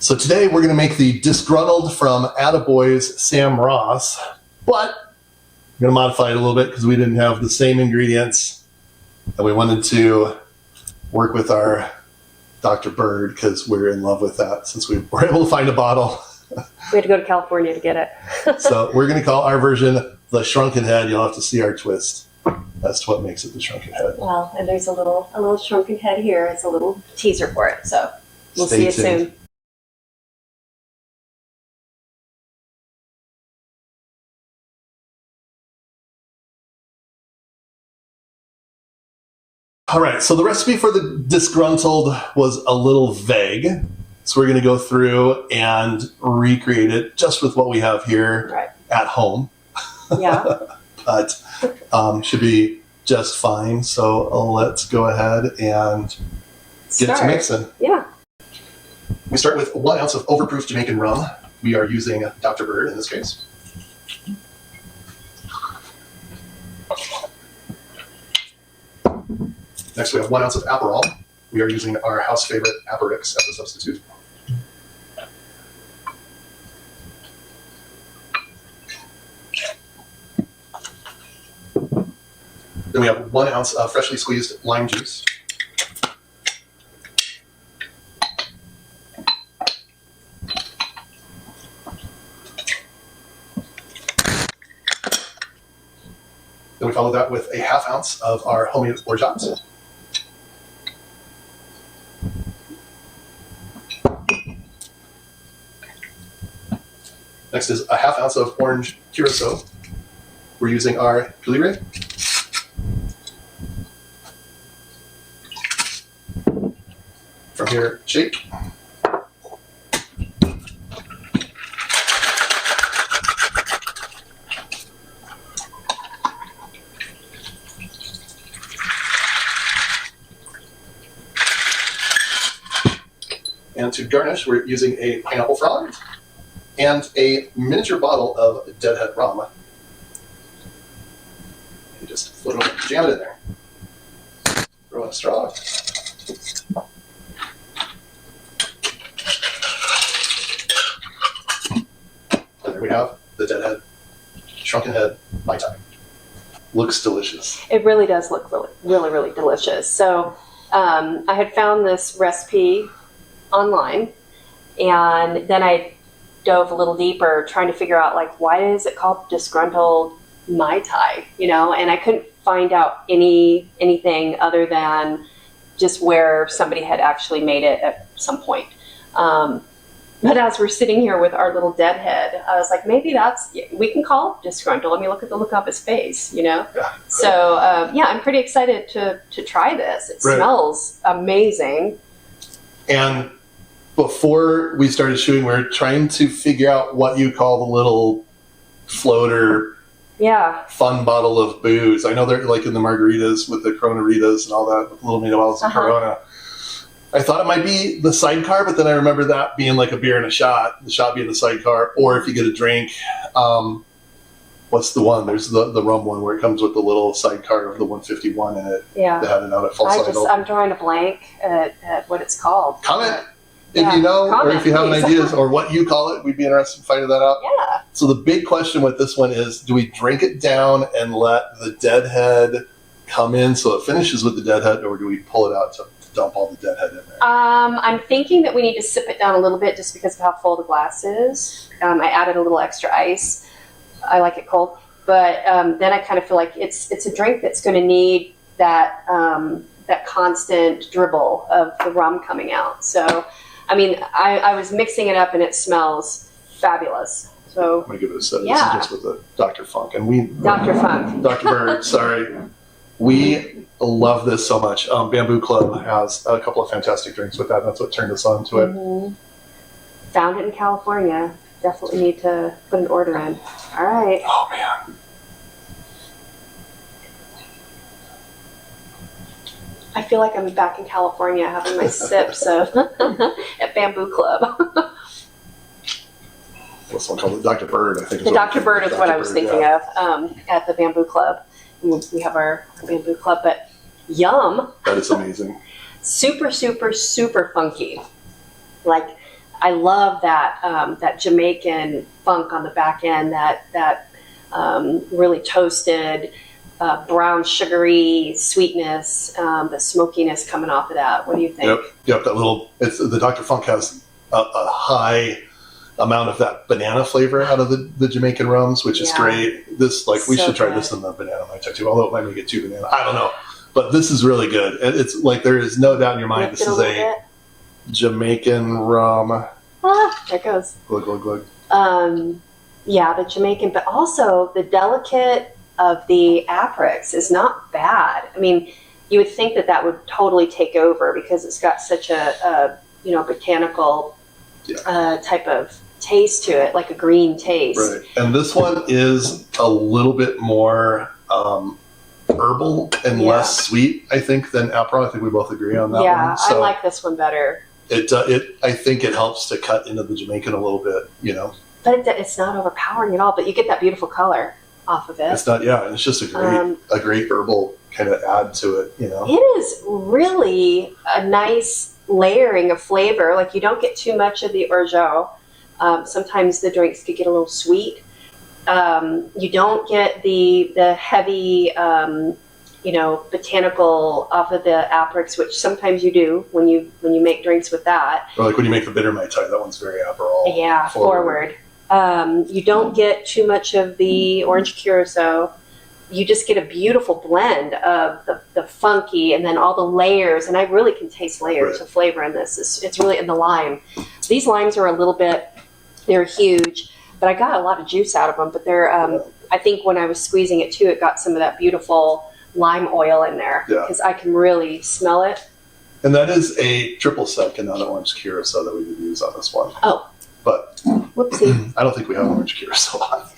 So today we're going to make the Disgruntled from Attaboy's Sam Ross, but I'm going to modify it a little bit because we didn't have the same ingredients, and we wanted to work with our Dr. Bird because we're in love with that since we were able to find a bottle. We had to go to California to get it. So we're going to call our version the Shrunken Head. You'll have to see our twist as to what makes it the Shrunken Head. Well, and there's a little shrunken head here. It's a little teaser for it, so we'll see you soon. All right, so the recipe for the Disgruntled was a little vague. So we're going to go through and recreate it just with what we have here at home. Yeah. But should be just fine. So let's go ahead and get to mixing. Yeah. We start with 1 ounce of overproof Jamaican rum. We are using Dr. Bird in this case. Next, we have 1 ounce of Aperol. We are using our house favorite Aperix as a substitute. Then we have 1 ounce of freshly squeezed lime juice. Then we follow that with a 1/2 ounce of our homemade orgeat. Next is a 1/2 ounce of orange curacao. We're using our puree. From here, shake. And to garnish, we're using a pineapple frond and a miniature bottle of Deadhead rum. You just flip it over, jam it in there. Throw in a straw. And there we have the Deadhead Shrunken Head Mai Tai. Looks delicious. It really does look really delicious. So I had found this recipe online, and then I dove a little deeper trying to figure out, like, why is it called Disgruntled Mai Tai, and I couldn't find out anything other than just where somebody had actually made it at some point. But as we're sitting here with our little Deadhead, I was like, maybe we can call it Disgruntled. I mean, look at the look on his face, Yeah. So I'm pretty excited to try this. It smells amazing. And before we started shooting, we were trying to figure out what you call the little floater fun bottle of booze. I know they're like in the margaritas with the Corona-ritas and all that, with little mini bottles of Corona. I thought it might be the sidecar, but then I remember that being like a beer and a shot, the shot being the sidecar, or if you get a drink, what's the one? There's the rum one where it comes with the little sidecar of the 151 in it. Yeah. They had it out at Full Cycle. I'm drawing a blank at what it's called. Comment if you know, or if you have any ideas, or what you call it. We'd be interested in finding that out. Yeah. So the big question with this one is, do we drink it down and let the Deadhead come in so it finishes with the Deadhead, or do we pull it out to dump all the Deadhead in there? I'm thinking that we need to sip it down a little bit just because of how full the glass is. I added a little extra ice. I like it cold. But then I kind of feel like it's a drink that's going to need that constant dribble of the rum coming out. So, I mean, I was mixing it up and it smells fabulous. So I'm going to give it a sip. Yeah. This is just with the Dr. Funk. Dr. Funk. Dr. Bird, sorry. We love this so much. Bamboo Club has a couple of fantastic drinks with that. That's what turned us on to it. Mm-hmm. Found it in California. Definitely need to put an order in. All right. Oh, man. I feel like I'm back in California having my sips of at Bamboo Club. What's one called? The Dr. Bird, I think. The Dr. Bird is what I was thinking of at the Bamboo Club. We have our Bamboo Club, but yum. That is amazing. Super, super, super funky. Like, I love that that Jamaican funk on the back end, that really toasted, brown sugary sweetness, the smokiness coming off of that. What do you think? Yep. That little. The Dr. Funk has a high amount of that banana flavor out of the Jamaican rums, which is great. This we should try this in the banana Mai Tai too, although it might make it too banana. I don't know, but this is really good. It's like there is no doubt in your mind this is a Jamaican rum. Ah, there it goes. Glug glug glug. Yeah, the Jamaican, but also the delicate of the Aperix is not bad. I mean, you would think that would totally take over because it's got such a botanical type of taste to it, like a green taste. Right. And this one is a little bit more herbal and less sweet, I think, than Aperol. I think we both agree on that one. Yeah, I like this one better. I think it helps to cut into the Jamaican a little bit, But it's not overpowering at all. But you get that beautiful color off of it. It's not. Yeah, it's just a great herbal kind of add to it. It is really a nice layering of flavor. Like you don't get too much of the orgeat. Sometimes the drinks could get a little sweet. You don't get the heavy, botanical off of the Aperix, which sometimes you do when you make drinks with that. Or like when you make the bitter Mai Tai, that one's very Aperol. Yeah, forward. You don't get too much of the orange curacao. You just get a beautiful blend of the funky and then all the layers. And I really can taste layers of flavor in this. It's really in the lime. These limes are they're huge, but I got a lot of juice out of them. But they're, I think when I was squeezing it too, it got some of that beautiful lime oil in there because I can really smell it. And that is a triple sec and not an orange curacao that we would use on this one. Oh. But whoopsie. I don't think we have orange curacao on.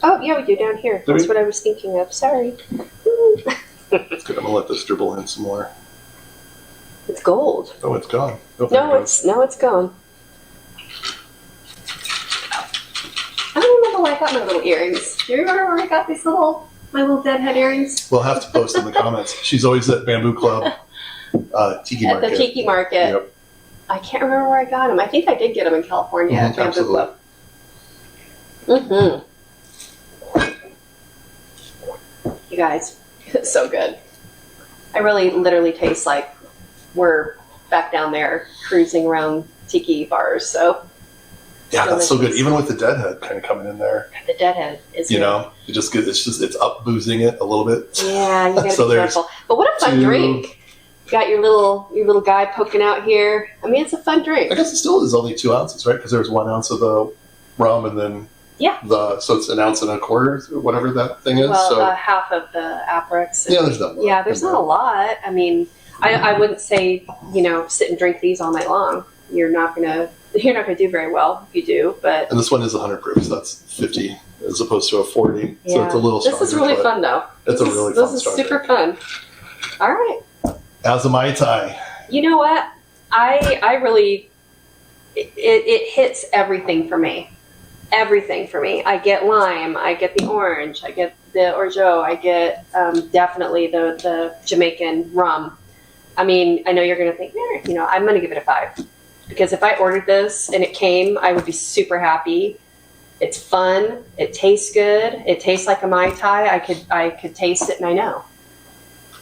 Oh, yeah, we do down here. That's what I was thinking of. Sorry. It's good. I'm going to let this dribble in some more. It's gold. Oh, it's gone. No, it's gone. I don't remember where I got my little earrings. Do you remember where I got my little Deadhead earrings? We'll have to post in the comments. She's always at Bamboo Club, Tiki Market. At the Tiki Market. Yep. I can't remember where I got them. I think I did get them in California at Bamboo Club. Mm-hmm. You guys, it's so good. I really literally taste like we're back down there cruising around tiki bars. So yeah, that's so good. Even with the Deadhead kind of coming in there. The Deadhead is good. You just get it's up boozing it a little bit. Yeah, you gotta be careful. But what a fun drink. You got your little guy poking out here. I mean, it's a fun drink. I guess it still is only 2 ounces, right? Because there's 1 ounce of the rum and then so it's 1.25 ounces, whatever that thing is. Well, so half of the Aperix. There's not. Yeah, there's not a lot. I mean, I wouldn't say sit and drink these all night long. You're not gonna do very well if you do. But and this one is 100 proof, so that's 50 as opposed to a 40. So it's a little stronger. This is really fun though. It's really fun. This is super fun. All right. As a Mai Tai. You know what? I really it hits everything for me. Everything for me. I get lime. I get the orange. I get the orgeat. I get definitely the Jamaican rum. I mean, I know you're going to think, I'm going to give it a 5. Because if I ordered this and it came, I would be super happy. It's fun. It tastes good. It tastes like a Mai Tai. I could taste it and I know.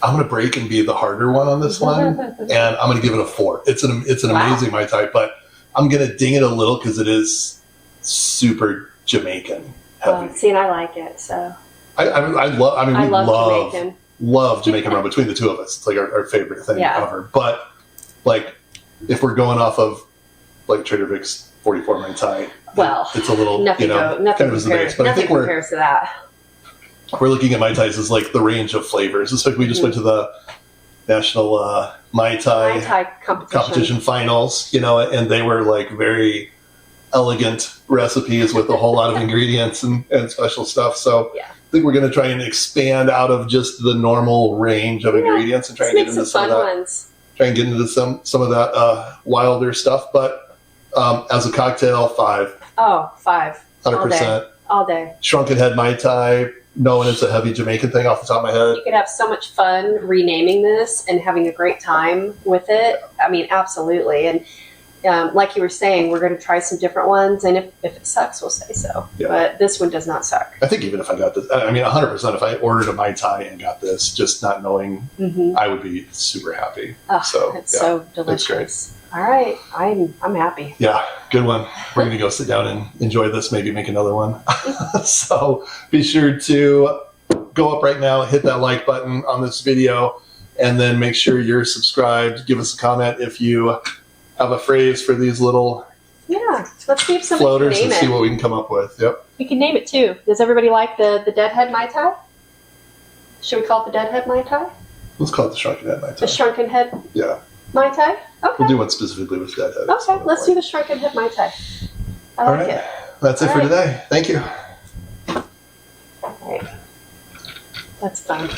I'm going to break and be the harder one on this one. And I'm going to give it a 4. It's an amazing Mai Tai, but I'm going to ding it a little because it is super Jamaican heavy. See, and I like it, so. I love Jamaican. Love Jamaican rum. Between the two of us, it's like our favorite thing ever. But like, if we're going off of like Trader Vic's 44 Mai Tai, well, it's a little nothing kind of as the base. But I think compares to that. We're looking at Mai Tais as like the range of flavors. It's like we just went to the National Mai Tai competition finals, and they were like very elegant recipes with a whole lot of ingredients and special stuff. So I think we're going to try and expand out of just the normal range of ingredients and try and get into some of that. Ones. Try and get into some of that wilder stuff. But as a cocktail, 5. Oh, 5. 100%. All day. Shrunken Head Mai Tai, knowing it's a heavy Jamaican thing off the top of my head. You could have so much fun renaming this and having a great time with it. I mean, absolutely. And like you were saying, we're going to try some different ones, and if it sucks, we'll say so. Yeah. But this one does not suck. I think even if I got this, I mean, 100%, if I ordered a Mai Tai and got this, just not knowing, I would be super happy. Oh, so it's so delicious. It's great. All right, I'm happy. Yeah, good one. We're going to go sit down and enjoy this, maybe make another one. So be sure to go up right now, hit that like button on this video, and then make sure you're subscribed. Give us a comment if you have a phrase for these little Let's see if somebody floaters can and name see it. what we can come up with. Yep. We can name it too. Does everybody like the Deadhead Mai Tai? Should we call it the Deadhead Mai Tai? Let's call it the Shrunken Head Mai Tai. The Shrunken Head Mai Tai? Okay. We'll do one specifically with Deadhead. Okay, let's do the Shrunken Head Mai Tai. I like it. That's it for today. Thank you. All right. That's fun.